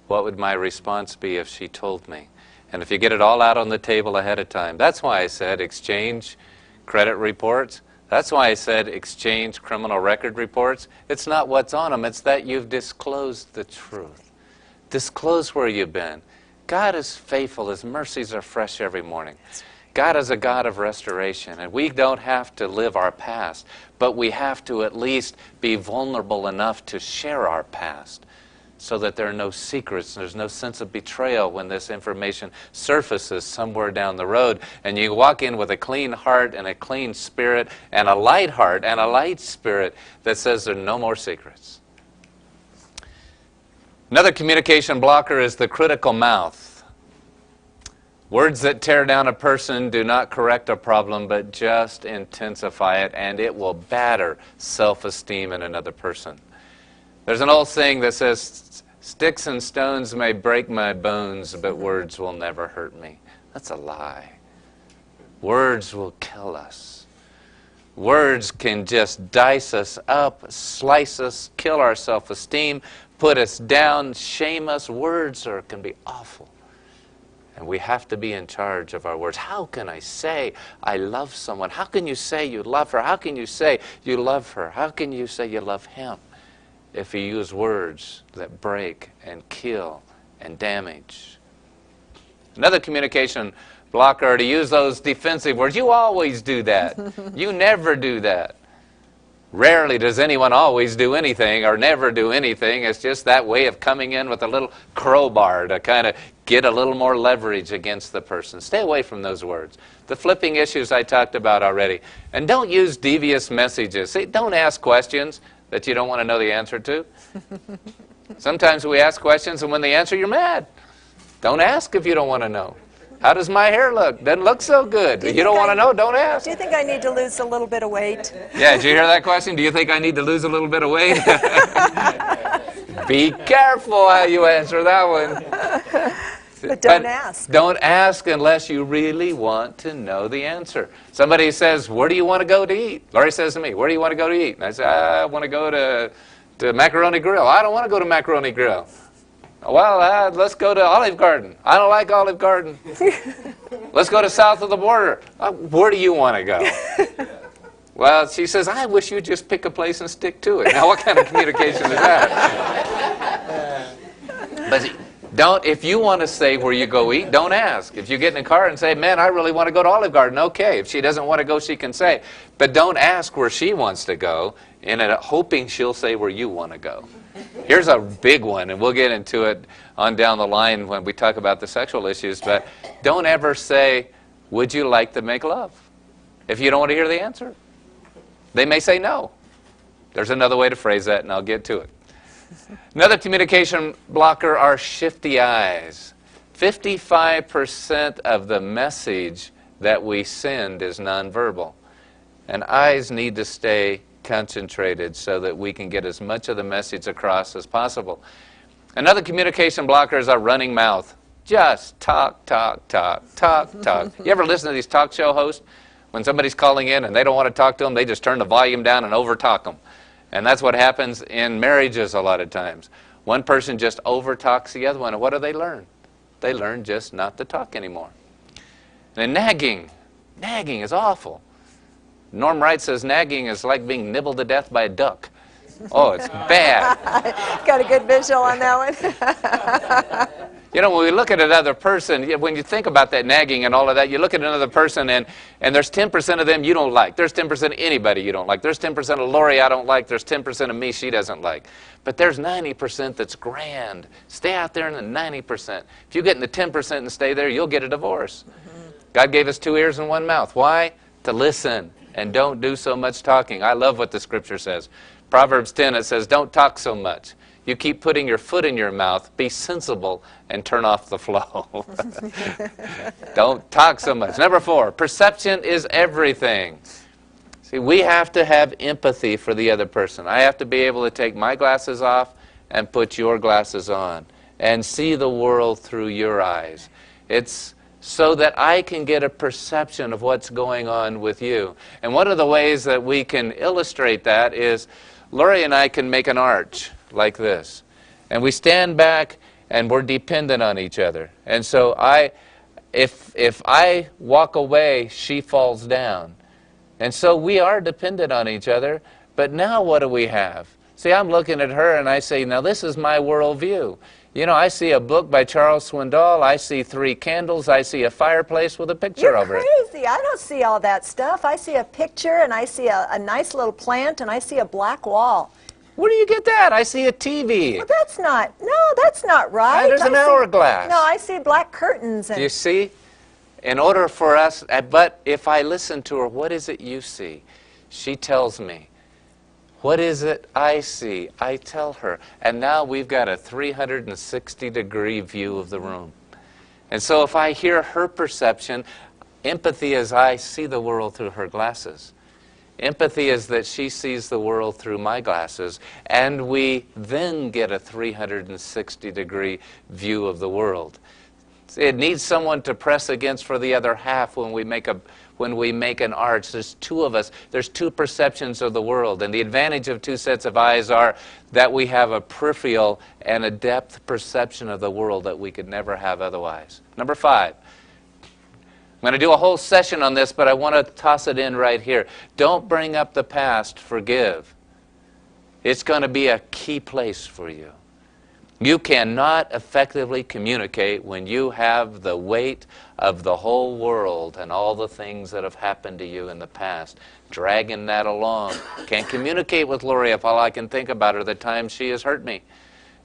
What would my response be if she told me? And if you get it all out on the table ahead of time. That's why I said exchange credit reports. That's why I said exchange criminal record reports. It's not what's on them. It's that you've disclosed the truth. Disclose where you've been. God is faithful. His mercies are fresh every morning. God is a God of restoration, and we don't have to live our past, but we have to at least be vulnerable enough to share our past so that there are no secrets, there's no sense of betrayal when this information surfaces somewhere down the road. And you walk in with a clean heart and a clean spirit and a light heart and a light spirit that says there are no more secrets. Another communication blocker is the critical mouth. Words that tear down a person do not correct a problem, but just intensify it, and it will batter self-esteem in another person. There's an old saying that says, sticks and stones may break my bones, but words will never hurt me. That's a lie. Words will kill us. Words can just dice us up, slice us, kill our self-esteem, put us down, shame us. Words can be awful. And we have to be in charge of our words. How can I say I love someone? How can you say you love her? How can you say you love her? How can you say you love him if you use words that break and kill and damage? Another communication blocker are to use those defensive words. You always do that. You never do that. Rarely does anyone always do anything or never do anything. It's just that way of coming in with a little crowbar to kind of get a little more leverage against the person. Stay away from those words. The flipping issues I talked about already. And don't use devious messages. See, don't ask questions that you don't want to know the answer to. Sometimes we ask questions and when they answer, you're mad. Don't ask if you don't want to know. How does my hair look? Doesn't look so good. If you don't want to know, don't ask. Do you think I need to lose a little bit of weight? Yeah, did you hear that question? Do you think I need to lose a little bit of weight? Be careful how you answer that one. But don't ask. Don't ask unless you really want to know the answer. Somebody says, where do you want to go to eat? Laurie says to me, where do you want to go to eat? And I say, I want to go to Macaroni Grill. I don't want to go to Macaroni Grill. Well, let's go to Olive Garden. I don't like Olive Garden. Let's go to south of the border. Where do you want to go? Well, she says, I wish you'd just pick a place and stick to it. Now, what kind of communication is that? But don't, if you want to say where you go eat, don't ask. If you get in a car and say, man, I really want to go to Olive Garden, okay. If she doesn't want to go, she can say. But don't ask where she wants to go hoping she'll say where you want to go. Here's a big one, and we'll get into it on down the line when we talk about the sexual issues, but don't ever say, would you like to make love? If you don't want to hear the answer. They may say no. There's another way to phrase that, and I'll get to it. Another communication blocker are shifty eyes. 55% of the message that we send is nonverbal, and eyes need to stay concentrated so that we can get as much of the message across as possible. Another communication blocker is our running mouth. Just talk, talk, talk, talk, talk. You ever listen to these talk show hosts? When somebody's calling in and they don't want to talk to them, they just turn the volume down and over-talk them. And that's what happens in marriages a lot of times. One person just over-talks the other one, and what do they learn? They learn just not to talk anymore. And nagging. Nagging is awful. Norm Wright says nagging is like being nibbled to death by a duck. Oh, it's bad. Got a good visual on that one. You know, when we look at another person, when you think about that nagging and all of that, you look at another person and there's 10% of them you don't like. There's 10% of anybody you don't like. There's 10% of Lori I don't like. There's 10% of me she doesn't like. But there's 90% that's grand. Stay out there in the 90%. If you get in the 10% and stay there, you'll get a divorce. God gave us 2 ears and 1 mouth. Why? To listen. And don't do so much talking. I love what the scripture says. Proverbs 10, it says, don't talk so much. You keep putting your foot in your mouth. Be sensible and turn off the flow. Don't talk so much. Number 4, perception is everything. See, we have to have empathy for the other person. I have to be able to take my glasses off and put your glasses on and see the world through your eyes. It's so that I can get a perception of what's going on with you. And one of the ways that we can illustrate that is Lori and I can make an arch like this. And we stand back and we're dependent on each other. And so if I walk away, she falls down. And so we are dependent on each other. But now what do we have? See, I'm looking at her and I say, now this is my worldview. You know, I see a book by Charles Swindoll, I see 3 candles, I see a fireplace with a picture over it. You're crazy. I don't see all that stuff. I see a picture, and I see a nice little plant, and I see a black wall. Where do you get that? I see a TV. Well, that's not right. There's an hourglass. No, I see black curtains. And do you see? In order for us, but if I listen to her, what is it you see? She tells me. What is it I see? I tell her. And now we've got a 360-degree view of the room. And so if I hear her perception, empathy is I see the world through her glasses. Empathy is that she sees the world through my glasses. And we then get a 360-degree view of the world. It needs someone to press against for the other half when we make an arch. There's 2 of us. There's 2 perceptions of the world. And the advantage of 2 sets of eyes are that we have a peripheral and a depth perception of the world that we could never have otherwise. Number 5. I'm going to do a whole session on this, but I want to toss it in right here. Don't bring up the past. Forgive. It's going to be a key place for you. You cannot effectively communicate when you have the weight of the whole world and all the things that have happened to you in the past, dragging that along. Can't communicate with Lori if all I can think about are the times she has hurt me.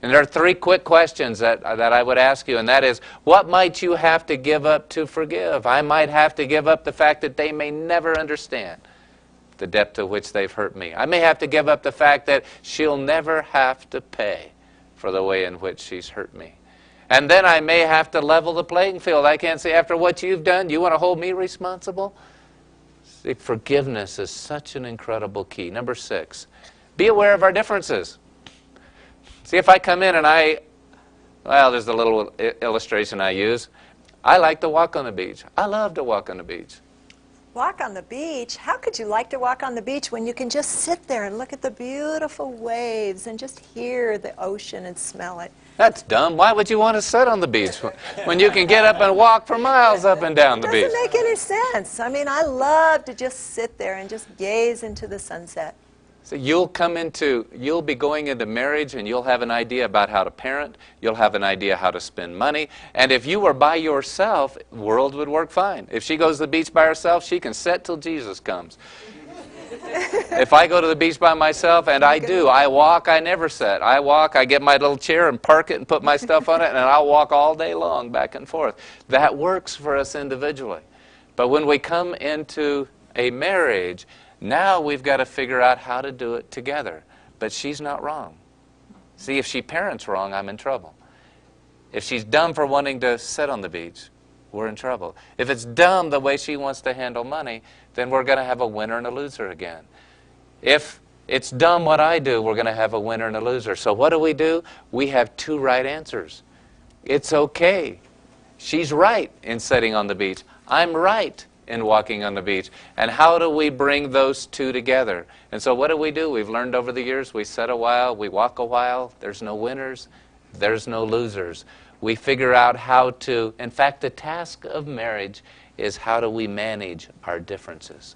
And there are 3 quick questions that I would ask you, and that is, what might you have to give up to forgive? I might have to give up the fact that they may never understand the depth to which they've hurt me. I may have to give up the fact that she'll never have to pay for the way in which she's hurt me. And then I may have to level the playing field. I can't say, after what you've done, you want to hold me responsible? See, forgiveness is such an incredible key. Number 6, be aware of our differences. See, if I come in and there's a little illustration I use. I like to walk on the beach. I love to walk on the beach. Walk on the beach? How could you like to walk on the beach when you can just sit there and look at the beautiful waves and just hear the ocean and smell it? That's dumb. Why would you want to sit on the beach when you can get up and walk for miles up and down the beach? It doesn't make any sense. I mean, I love to just sit there and just gaze into the sunset. So you'll be going into marriage and you'll have an idea about how to parent. You'll have an idea how to spend money. And if you were by yourself, the world would work fine. If she goes to the beach by herself, she can sit till Jesus comes. If I go to the beach by myself, and I walk, I never sit. I walk, I get my little chair and park it and put my stuff on it, and I'll walk all day long back and forth. That works for us individually. But when we come into a marriage, now we've got to figure out how to do it together. But she's not wrong. See, if she parents wrong, I'm in trouble. If she's dumb for wanting to sit on the beach, we're in trouble. If it's dumb the way she wants to handle money, then we're going to have a winner and a loser again. If it's dumb what I do, we're going to have a winner and a loser. So what do? We have 2 right answers. It's okay. She's right in sitting on the beach. I'm right in walking on the beach. And how do we bring those 2 together? And so what do? We've learned over the years, we sit a while, we walk a while, there's no winners, there's no losers. We figure out how to, in fact, the task of marriage is how do we manage our differences.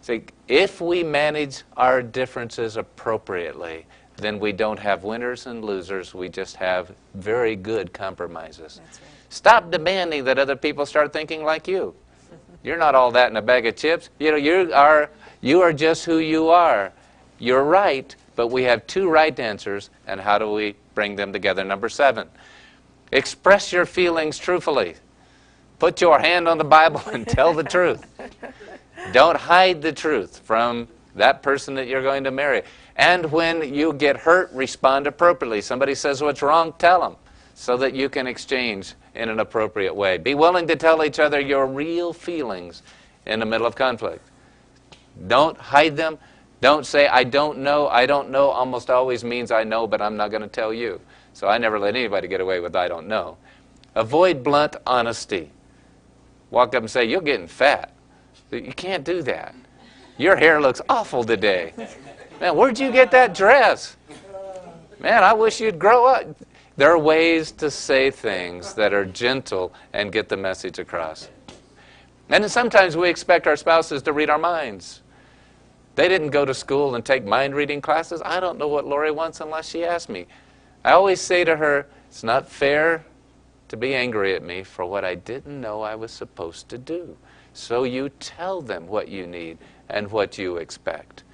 See, if we manage our differences appropriately, then we don't have winners and losers, we just have very good compromises. That's right. Stop demanding that other people start thinking like you. You're not all that in a bag of chips. You know, you are just who you are. You're right, but we have 2 right answers, and how do we bring them together? Number 7, express your feelings truthfully. Put your hand on the Bible and tell the truth. Don't hide the truth from that person that you're going to marry. And when you get hurt, respond appropriately. Somebody says what's wrong, tell them, so that you can exchange in an appropriate way. Be willing to tell each other your real feelings in the middle of conflict. Don't hide them. Don't say, I don't know. I don't know almost always means I know, but I'm not going to tell you. So I never let anybody get away with I don't know. Avoid blunt honesty. Walk up and say, you're getting fat. You can't do that. Your hair looks awful today. Man, where'd you get that dress? Man, I wish you'd grow up. There are ways to say things that are gentle and get the message across. And then sometimes we expect our spouses to read our minds. They didn't go to school and take mind reading classes. I don't know what Lori wants unless she asks me. I always say to her, it's not fair to be angry at me for what I didn't know I was supposed to do. So you tell them what you need and what you expect.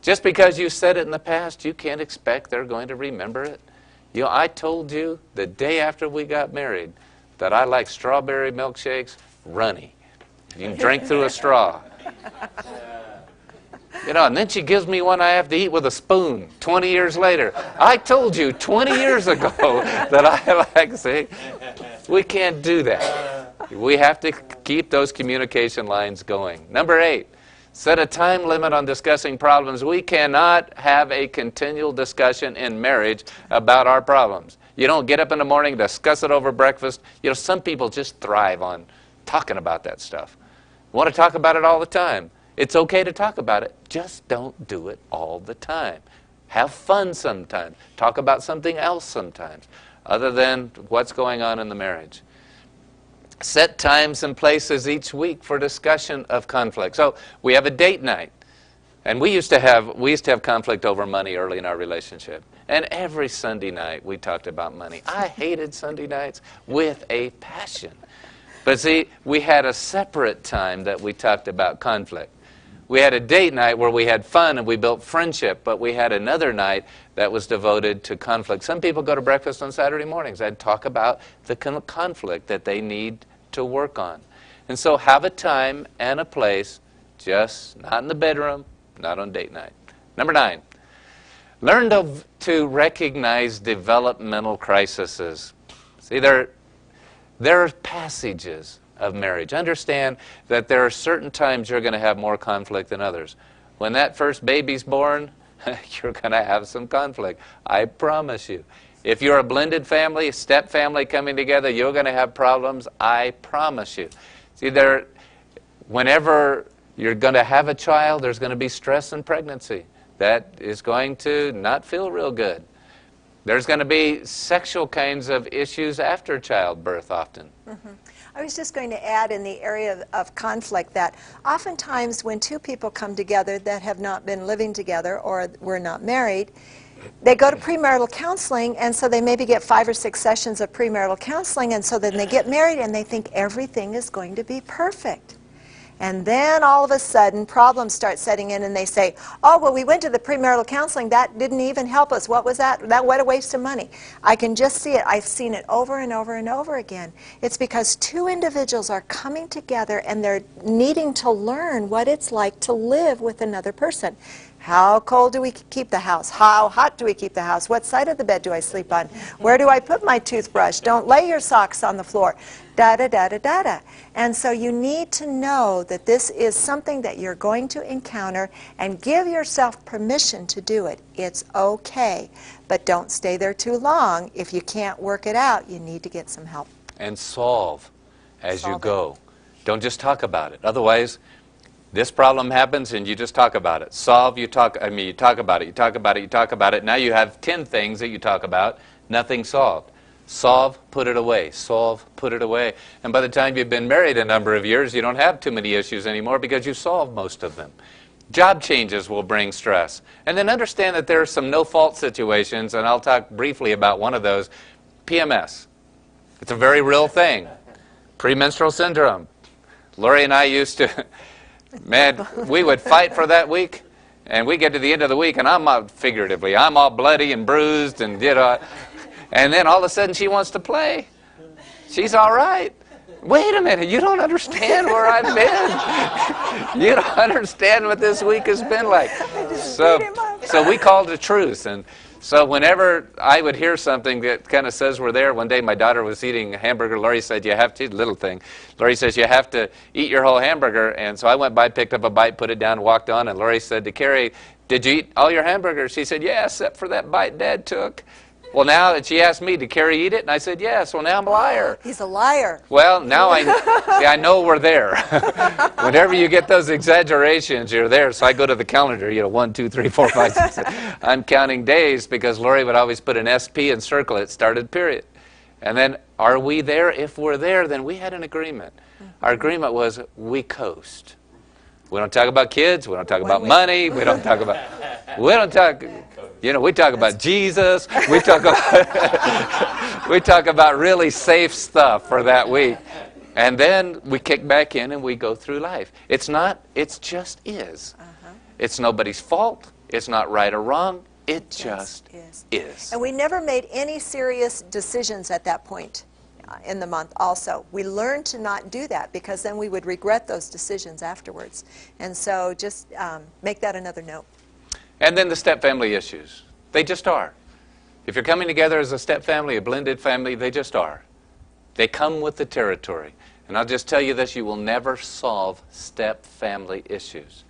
Just because you said it in the past, you can't expect they're going to remember it. You know, I told you the day after we got married that I like strawberry milkshakes runny. You can drink through a straw. You know, and then she gives me one I have to eat with a spoon 20 years later. I told you 20 years ago that I like, see? We can't do that. We have to keep those communication lines going. Number 8, set a time limit on discussing problems. We cannot have a continual discussion in marriage about our problems. You don't get up in the morning, discuss it over breakfast. You know, some people just thrive on talking about that stuff. Want to talk about it all the time. It's okay to talk about it. Just don't do it all the time. Have fun sometimes. Talk about something else sometimes, other than what's going on in the marriage. Set times and places each week for discussion of conflict. So we have a date night. And we used to have conflict over money early in our relationship. And every Sunday night we talked about money. I hated Sunday nights with a passion. But see, we had a separate time that we talked about conflict. We had a date night where we had fun and we built friendship, but we had another night that was devoted to conflict. Some people go to breakfast on Saturday mornings and talk about the conflict that they need to work on. And so have a time and a place, just not in the bedroom, not on date night. Number 9, learn to recognize developmental crises. See, there are passages of marriage. Understand that there are certain times you're going to have more conflict than others. When that first baby's born, you're going to have some conflict. I promise you. If you're a blended family, a step family coming together, you're going to have problems. I promise you. See, whenever you're going to have a child, there's going to be stress in pregnancy. That is going to not feel real good. There's going to be sexual kinds of issues after childbirth often. Mm-hmm. I was just going to add in the area of conflict that oftentimes when two people come together that have not been living together or were not married, they go to premarital counseling, and so they maybe get 5 or 6 sessions of premarital counseling, and so then they get married and they think everything is going to be perfect. And then all of a sudden problems start setting in and they say, oh, well, we went to the premarital counseling, that didn't even help us. What was that? What a waste of money. I can just see it. I've seen it over and over and over again. It's because two individuals are coming together and they're needing to learn what it's like to live with another person. How cold do we keep the house? How hot do we keep the house? What side of the bed do I sleep on? Where do I put my toothbrush? Don't lay your socks on the floor. Da-da-da-da-da-da. And so you need to know that this is something that you're going to encounter and give yourself permission to do it. It's okay, but don't stay there too long. If you can't work it out, you need to get some help. And solve as you go. Don't just talk about it. Otherwise, this problem happens and you just talk about it. Solve, you talk about it, you talk about it, you talk about it. Now you have 10 things that you talk about, nothing solved. Solve, put it away. Solve, put it away. And by the time you've been married a number of years, you don't have too many issues anymore because you solved most of them. Job changes will bring stress. And then understand that there are some no-fault situations, and I'll talk briefly about one of those. PMS. It's a very real thing. Premenstrual syndrome. Lori and I used to, man, we would fight for that week, and we get to the end of the week, and I'm all bloody and bruised, and and then all of a sudden she wants to play. She's all right. Wait a minute, you don't understand where I've been. You don't understand what this week has been like. I just So beat him up. So we called a truce. And so whenever I would hear something that kind of says we're there, one day my daughter was eating a hamburger. Lori said, you have to, little thing. Lori says, you have to eat your whole hamburger. And so I went by, picked up a bite, put it down, walked on. And Lori said to Carrie, did you eat all your hamburgers? She said, yeah, except for that bite Dad took. Well, now that she asked me, did Carrie eat it? And I said, yes. Well, now I'm a liar. He's a liar. Well, now I know we're there. Whenever you get those exaggerations, you're there. So I go to the calendar, 1, 2, 3, 4, 5, 6, 7. I'm counting days because Lori would always put an SP and circle it, started period. And then, are we there? If we're there, then we had an agreement. Our agreement was we coast. We don't talk about kids. We don't talk about money. We don't talk about, we talk about Jesus. We talk about, we talk about really safe stuff for that week. And then we kick back in and we go through life. It's not, it just is. It's nobody's fault. It's not right or wrong. It just is. And we never made any serious decisions at that point in the month also. We learned to not do that because then we would regret those decisions afterwards. And so just make that another note. And then the step family issues. They just are. If you're coming together as a step family, a blended family, they just are. They come with the territory. And I'll just tell you this, you will never solve step family issues.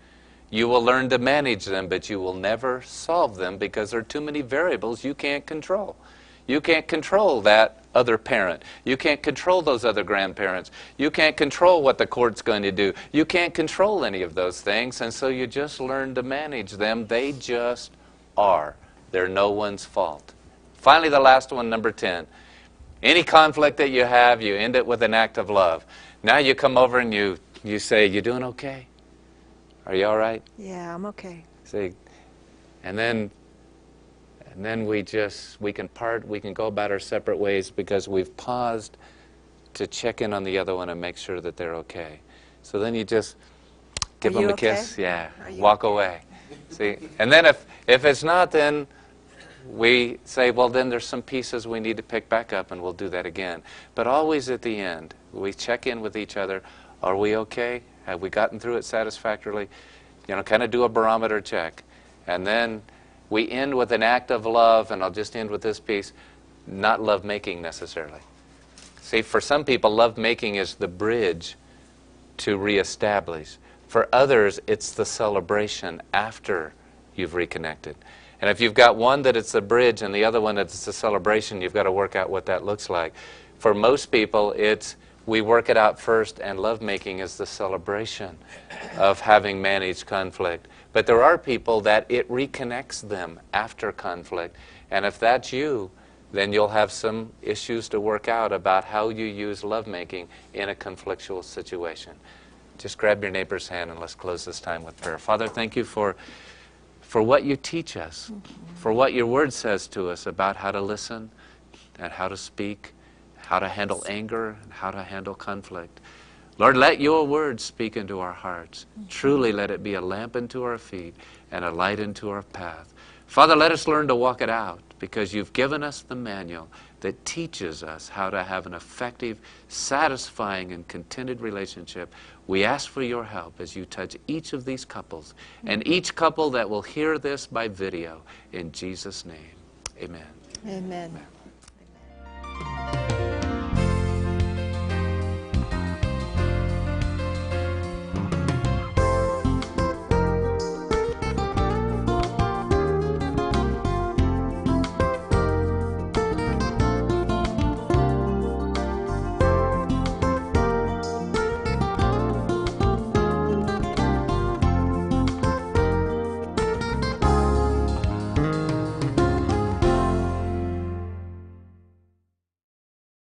You will learn to manage them, but you will never solve them because there are too many variables you can't control. You can't control that other parent. You can't control those other grandparents. You can't control what the court's going to do. You can't control any of those things, and so you just learn to manage them. They just are. They're no one's fault. Finally, the last one, number 10. Any conflict that you have, you end it with an act of love. Now you come over and you say, you doing okay? Are you all right? Yeah, I'm okay. See, and then we can part, we can go about our separate ways because we've paused to check in on the other one and make sure that they're okay. So then you just give them a kiss, yeah, walk away. See, and then if it's not, then we say, well, then there's some pieces we need to pick back up and we'll do that again. But always at the end, we check in with each other. Are we okay? Have we gotten through it satisfactorily? Kind of do a barometer check. And then we end with an act of love, and I'll just end with this piece, not love-making necessarily. See, for some people, love-making is the bridge to reestablish. For others, it's the celebration after you've reconnected. And if you've got one that it's a bridge and the other one that it's a celebration, you've got to work out what that looks like. For most people, it's we work it out first, and lovemaking is the celebration of having managed conflict. But there are people that it reconnects them after conflict. And if that's you, then you'll have some issues to work out about how you use lovemaking in a conflictual situation. Just grab your neighbor's hand and let's close this time with prayer. Father, thank you for what you teach us, for what your word says to us about how to listen and how to speak, how to handle anger, and how to handle conflict. Lord, let your word speak into our hearts. Truly let it be a lamp unto our feet and a light into our path. Father, let us learn to walk it out because you've given us the manual that teaches us how to have an effective, satisfying, and contented relationship. We ask for your help as you touch each of these couples and each couple that will hear this by video. In Jesus' name, amen. Amen.